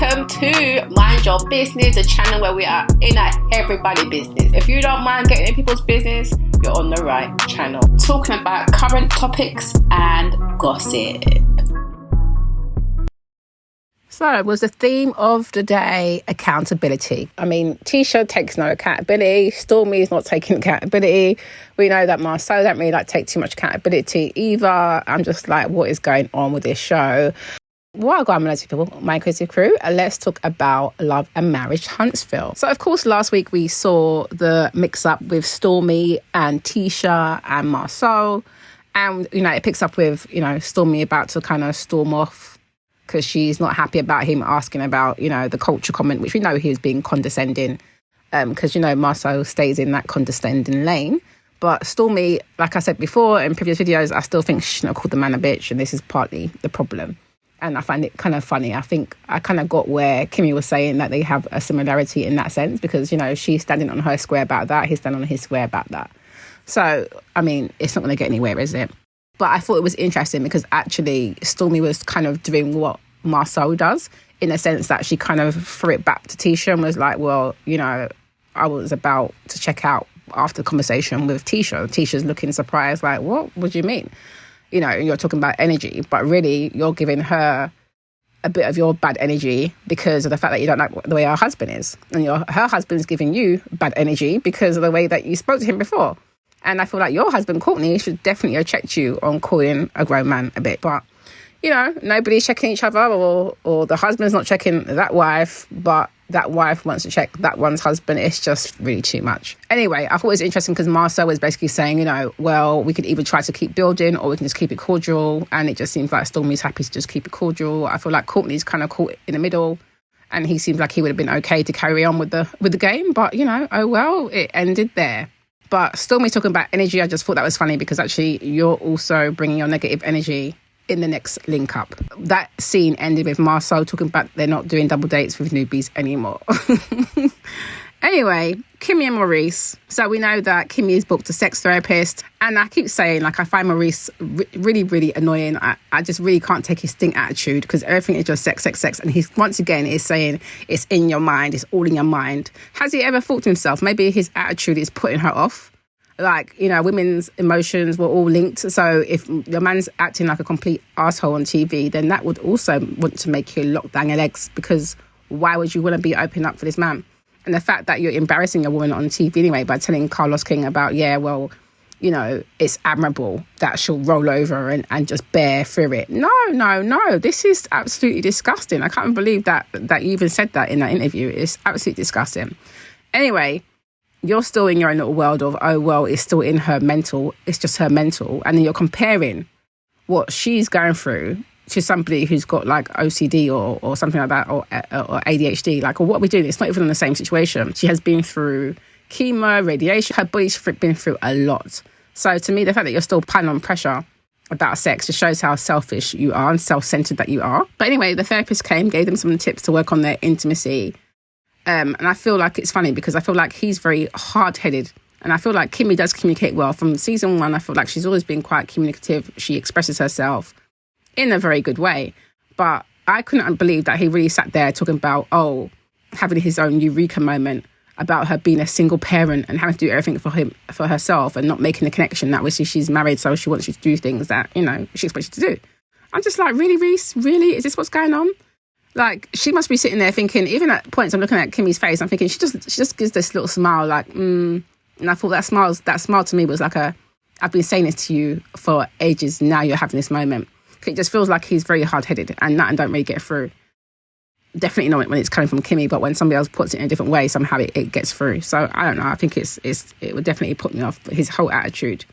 welcome to Mind Your Business, the channel where we are in everybody's business. If you don't mind getting in people's business, you're on the right channel. Talking about current topics and gossip. So was the theme of the day accountability. I mean, Tisha takes no accountability. Stormi is not taking accountability. We know that Maurice don't really take too much accountability either. I'm just like, what is going on with this show? Welcome, people, my creative crew. Let's talk about Love and Marriage Huntsville. So, of course, last week we saw the mix-up with Stormi and Tisha and Maurice. And, it picks up with, Stormi about to kind of storm off because she's not happy about him asking about, the culture comment, which we know he was being condescending because, Maurice stays in that condescending lane. But Stormi, like I said before in previous videos, I still think she shouldn't have called the man a bitch, and this is partly the problem. And I find it kind of funny. I think I kind of got where Kimmy was saying that they have a similarity in that sense because, she's standing on her square about that. He's standing on his square about that. So, I mean, it's not going to get anywhere, is it? But I thought it was interesting because actually Stormi was kind of doing what Maurice does in a sense that she kind of threw it back to Tisha and was like, well, I was about to check out after the conversation with Tisha. Tisha's looking surprised like, what do you mean? You're talking about energy, but really you're giving her a bit of your bad energy because of the fact that you don't like the way her husband is. And her husband's giving you bad energy because of the way that you spoke to him before. And I feel like your husband, Courtney, should definitely have checked you on calling a grown man a bit. But, nobody's checking each other or the husband's not checking that wife, but that wife wants to check that one's husband. It's just really too much. Anyway, I thought it was interesting because Maurice was basically saying, well, we could either try to keep building or we can just keep it cordial. And it just seems like Stormi's happy to just keep it cordial. I feel like Courtney's kind of caught in the middle. And he seems like he would have been okay to carry on with the game. But, oh well, it ended there. But Stormi's talking about energy. I just thought that was funny because actually you're also bringing your negative energy in the next link up. That scene ended with Maurice talking about they're not doing double dates with newbies anymore. Anyway, Kimmy and Maurice. So we know that Kimmy is booked a sex therapist. And I keep saying, I find Maurice really, really annoying. I just really can't take his stink attitude because everything is just sex. And he's once again is saying it's in your mind, it's all in your mind. Has he ever thought to himself, maybe his attitude is putting her off? Women's emotions were all linked. So if your man's acting like a complete asshole on TV, then that would also want to make you lock down your legs because why would you want to be open up for this man? And the fact that you're embarrassing a woman on TV anyway by telling Carlos King about, it's admirable that she'll roll over and just bear through it. No. This is absolutely disgusting. I can't believe that you even said that in that interview. It's absolutely disgusting. Anyway, you're still in your own little world of, oh, well, it's still in her mental. It's just her mental. And then you're comparing what she's going through to somebody who's got OCD or something like that or ADHD. What are we doing? It's not even in the same situation. She has been through chemo, radiation. Her body's been through a lot. So to me, the fact that you're still piling on pressure about sex just shows how selfish you are and self-centered that you are. But anyway, the therapist came, gave them some tips to work on their intimacy. And I feel like it's funny because I feel like he's very hard-headed. And I feel like Kimmy does communicate well. From season 1, I feel like she's always been quite communicative. She expresses herself in a very good way. But I couldn't believe that he really sat there talking about, having his own eureka moment about her being a single parent and having to do everything for herself and not making the connection that obviously she's married, so she wants you to do things that, she expects you to do. I'm just like, really, Reese? Really? Is this what's going on? She must be sitting there thinking, even at points I'm looking at Kimmy's face, I'm thinking she just gives this little smile and I thought that smile to me was I've been saying this to you for ages, now you're having this moment. It just feels like he's very hard-headed and that don't really get through. Definitely not when it's coming from Kimmy, but when somebody else puts it in a different way, somehow it gets through. So I don't know, I think it would definitely put me off. But his whole attitude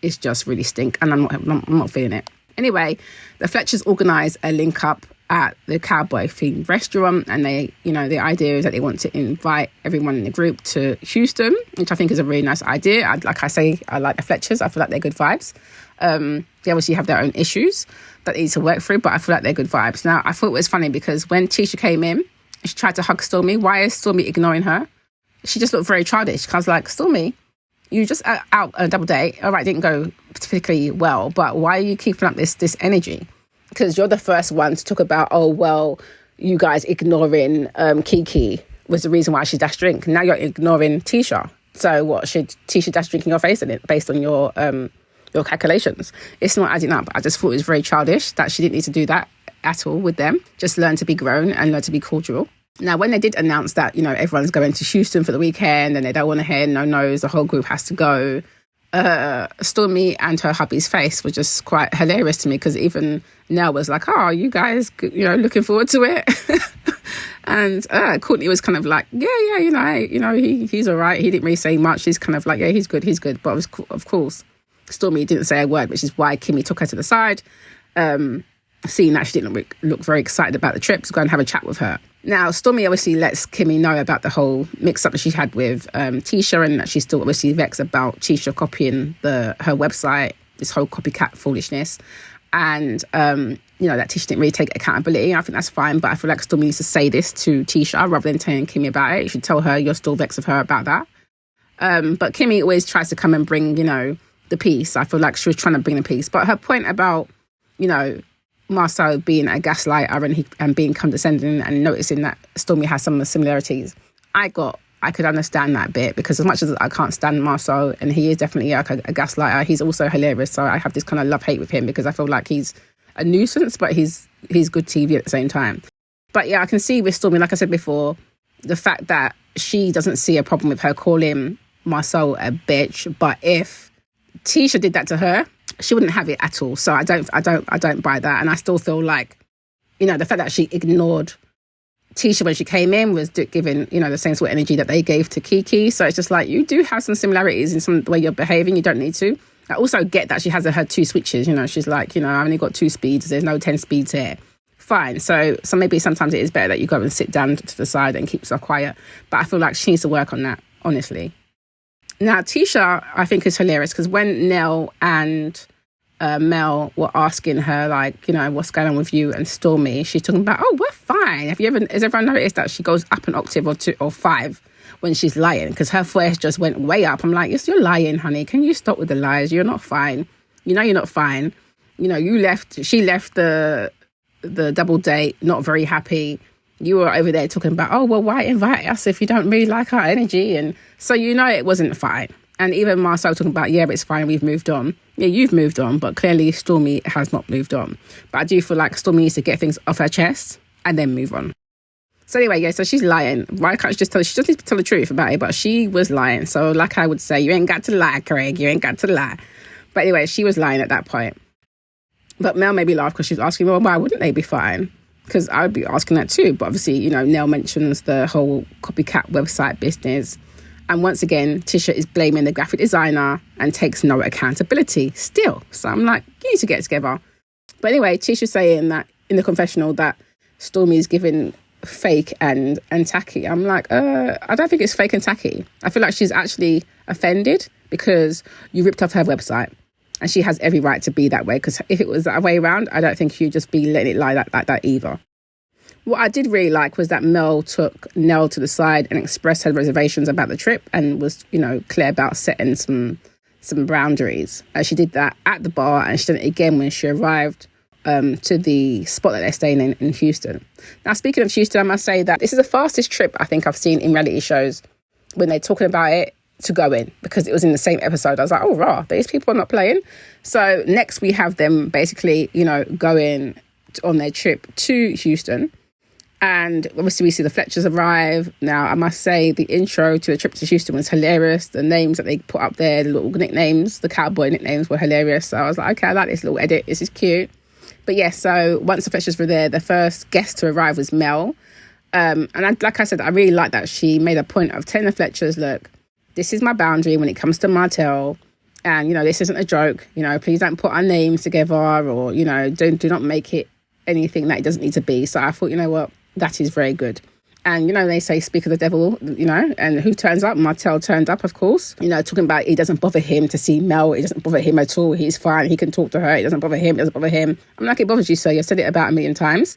is just really stink and I'm not feeling it. Anyway, the Fletchers organise a link up at the cowboy themed restaurant and they, the idea is that they want to invite everyone in the group to Houston, which I think is a really nice idea. I like the Fletchers. I feel like they're good vibes. They obviously have their own issues that they need to work through, but I feel like they're good vibes. Now, I thought it was funny because when Tisha came in, she tried to hug Stormi. Why is Stormi ignoring her? She just looked very childish. I was like, Stormi, you just out on a double date. All right, didn't go particularly well, but why are you keeping up this energy? Because you're the first one to talk about, you guys ignoring Kiki was the reason why she dashed drink. Now you're ignoring Tisha. So what, should Tisha dash drink in your face based on your calculations? It's not adding up. I just thought it was very childish that she didn't need to do that at all with them. Just learn to be grown and learn to be cordial. Now, when they did announce that, everyone's going to Houston for the weekend and they don't want to hear no nos, the whole group has to go, Stormi and her hubby's face was just quite hilarious to me, because even Nell was like, oh, you guys, looking forward to it. And Courtney was kind of like, yeah, he's all right. He didn't really say much. He's kind of like, yeah, he's good. But of course, Stormi didn't say a word, which is why Kimmy took her to the side, seeing that she didn't look very excited about the trip, to go and have a chat with her. Now, Stormi obviously lets Kimmy know about the whole mix-up that she had with Tisha, and that she's still obviously vexed about Tisha copying her website, this whole copycat foolishness. And, that Tisha didn't really take accountability. I think that's fine, but I feel like Stormi needs to say this to Tisha rather than telling Kimmy about it. You should tell her you're still vexed with her about that. But Kimmy always tries to come and bring, the peace. I feel like she was trying to bring the peace. But her point about, Marcel being a gaslighter and being condescending and noticing that Stormi has some of the similarities, I could understand that bit, because as much as I can't stand Marcel, and he is definitely like a gaslighter, he's also hilarious. So I have this kind of love-hate with him, because I feel like he's a nuisance, but he's good TV at the same time. But yeah, I can see with Stormi, like I said before, the fact that she doesn't see a problem with her calling Marcel a bitch, but if Tisha did that to her, she wouldn't have it at all. So I don't buy that. And I still feel like, the fact that she ignored Tisha when she came in was giving, the same sort of energy that they gave to Kiki. So it's just like, you do have some similarities in some the way you're behaving. You don't need to. I also get that she has her two switches. She's like, I've only got 2 speeds. There's no 10 speeds here. Fine. So maybe sometimes it is better that you go and sit down to the side and keep yourself quiet. But I feel like she needs to work on that, honestly. Now, Tisha, I think, is hilarious, because when Nell and Mel were asking her, like, what's going on with you and Stormi, she's talking about, oh, we're fine. Has everyone noticed that she goes up an octave or 2 or 5 when she's lying? Because her voice just went way up. I'm like, yes, you're lying, honey. Can you stop with the lies? You're not fine. You're not fine. She left the double date not very happy. You were over there talking about, oh, well, why invite us if you don't really like our energy? And so it wasn't fine. And even Marcel talking about, yeah, but it's fine, we've moved on. Yeah, you've moved on, but clearly Stormi has not moved on. But I do feel like Stormi needs to get things off her chest and then move on. So anyway, yeah, so she's lying. Why can't she just tell? She just needs to tell the truth about it, but she was lying. So like I would say, you ain't got to lie, Craig. You ain't got to lie. But anyway, she was lying at that point. But Mel made me laugh, because she was asking, well, why wouldn't they be fine? Because I would be asking that too. But obviously, Nell mentions the whole copycat website business. And once again, Tisha is blaming the graphic designer and takes no accountability still. So I'm like, you need to get it together. But anyway, Tisha's saying that in the confessional that Stormi is giving fake and tacky. I'm like, I don't think it's fake and tacky. I feel like she's actually offended because you ripped off her website. And she has every right to be that way, because if it was that way around, I don't think you'd just be letting it lie like that either. What I did really like was that Mel took Nell to the side and expressed her reservations about the trip and was, clear about setting some boundaries. She did that at the bar, and she did it again when she arrived to the spot that they're staying in Houston. Now, speaking of Houston, I must say that this is the fastest trip I think I've seen in reality shows when they're talking about it to go in, because it was in the same episode. I was like, oh, rah, these people are not playing. So next we have them basically, going on their trip to Houston. And obviously we see the Fletchers arrive. Now, I must say the intro to the trip to Houston was hilarious. The names that they put up there, the little nicknames, the cowboy nicknames were hilarious. So I was like, okay, I like this little edit. This is cute. But yeah, so once the Fletchers were there, the first guest to arrive was Mel. Like I said, I really like that she made a point of telling the Fletchers, look, this is my boundary when it comes to Martell. And, this isn't a joke. Please don't put our names together, or, do not make it anything that it doesn't need to be. So I thought, what, that is very good. And, they say speak of the devil, and who turns up? Martell turned up, of course. Talking about it doesn't bother him to see Mel. It doesn't bother him at all. He's fine. He can talk to her. It doesn't bother him. It doesn't bother him. I'm like, it bothers you, sir. You've said it about 1 million times.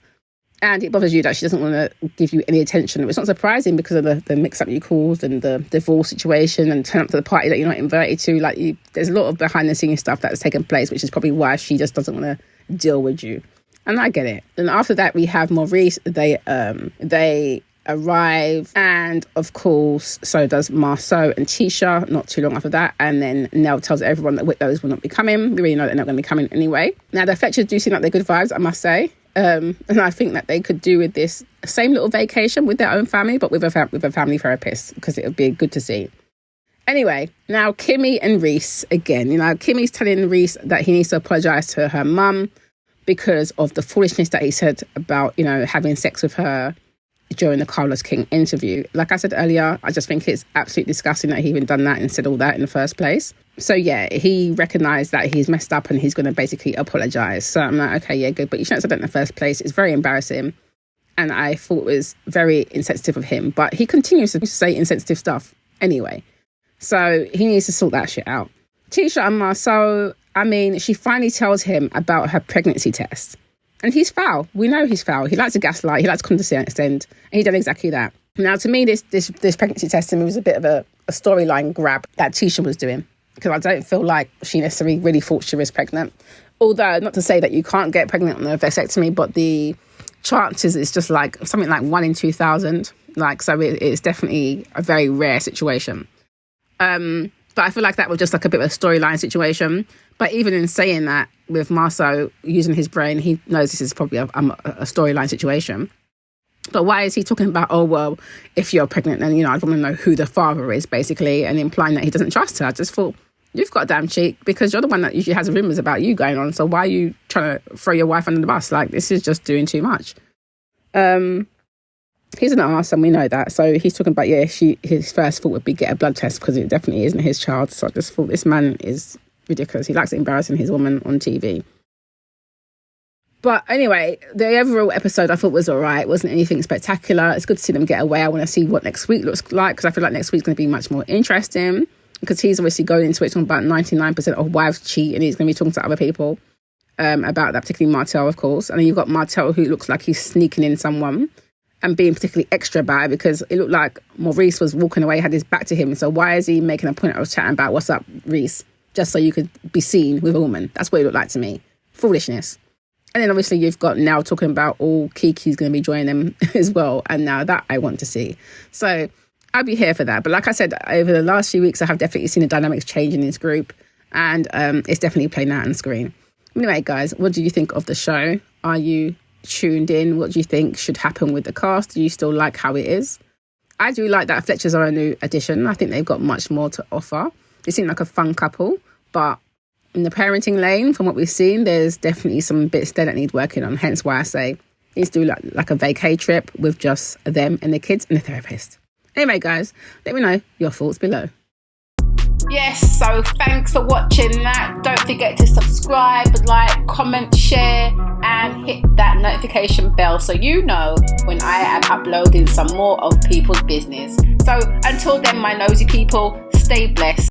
And it bothers you that she doesn't want to give you any attention. It's not surprising because of the mix-up you caused and the divorce situation and turn up to the party that you're not invited to. There's a lot of behind-the-scenes stuff that's taken place, which is probably why she just doesn't want to deal with you. And I get it. And after that, we have Maurice. They arrive, and of course, so does Marceau and Tisha not too long after that. And then Nell tells everyone that those will not be coming. We really know they're not going to be coming anyway. Now, the Fletchers do seem like they're good vibes, I must say. And I think that they could do with this same little vacation with their own family, but with a family therapist, because it would be good to see. Anyway, now Kimmy and Reese again. Kimmy's telling Reese that he needs to apologise to her mum because of the foolishness that he said about, having sex with her during the Carlos King interview. Like I said earlier, I just think it's absolutely disgusting that he even done that and said all that in the first place. So yeah, he recognised that he's messed up and he's going to basically apologise. So I'm like, okay, yeah, good. But you shouldn't have said that in the first place. It's very embarrassing. And I thought it was very insensitive of him. But he continues to say insensitive stuff anyway. So he needs to sort that shit out. Tisha and Marceau, she finally tells him about her pregnancy test. And he's foul. We know he's foul. He likes to gaslight. He likes to condescend. And he did exactly that. Now, to me, this pregnancy test to me was a bit of a storyline grab that Tisha was doing. Because I don't feel like she necessarily really thought she was pregnant. Although, not to say that you can't get pregnant on a vasectomy, but the chances is just like something like 1 in 2,000. So it's definitely a very rare situation. But I feel like that was just like a bit of a storyline situation. But even in saying that, with Marceau using his brain, he knows this is probably a storyline situation. But why is he talking about, oh, well, if you're pregnant, then, I want to know who the father is, basically, and implying that he doesn't trust her. I just thought, you've got a damn cheek, because you're the one that usually has rumours about you going on. So why are you trying to throw your wife under the bus? This is just doing too much. He's an arse, and we know that. So he's talking about, his first thought would be get a blood test, because it definitely isn't his child. So I just thought this man is ridiculous. He likes embarrassing his woman on TV. But anyway, the overall episode I thought was all right. It wasn't anything spectacular. It's good to see them get away. I want to see what next week looks like, because I feel like next week's going to be much more interesting, because he's obviously going into it talking about 99% of wives cheat, and he's going to be talking to other people about that, particularly Martel, of course. And then you've got Martel, who looks like he's sneaking in someone and being particularly extra about it, because it looked like Maurice was walking away, had his back to him. So why is he making a point of chatting about what's up, Reese, just so you could be seen with a woman? That's what it looked like to me. Foolishness. And then obviously you've got now talking about all Kiki's going to be joining them as well. And now that I want to see. So I'll be here for that. But like I said, over the last few weeks, I have definitely seen the dynamics change in this group. And it's definitely playing out on the screen. Anyway, guys, what do you think of the show? Are you tuned in? What do you think should happen with the cast? Do you still like how it is? I do like that Fletchers are a new addition. I think they've got much more to offer. They seem like a fun couple. But in the parenting lane, from what we've seen, there's definitely some bits there that need working on. Hence why I say needs to do like a vacay trip with just them and the kids and the therapist. Anyway, guys, let me know your thoughts below. Yes, so thanks for watching that. Don't forget to subscribe, like, comment, share, and hit that notification bell so you know when I am uploading some more of people's business. So until then, my nosy people, stay blessed.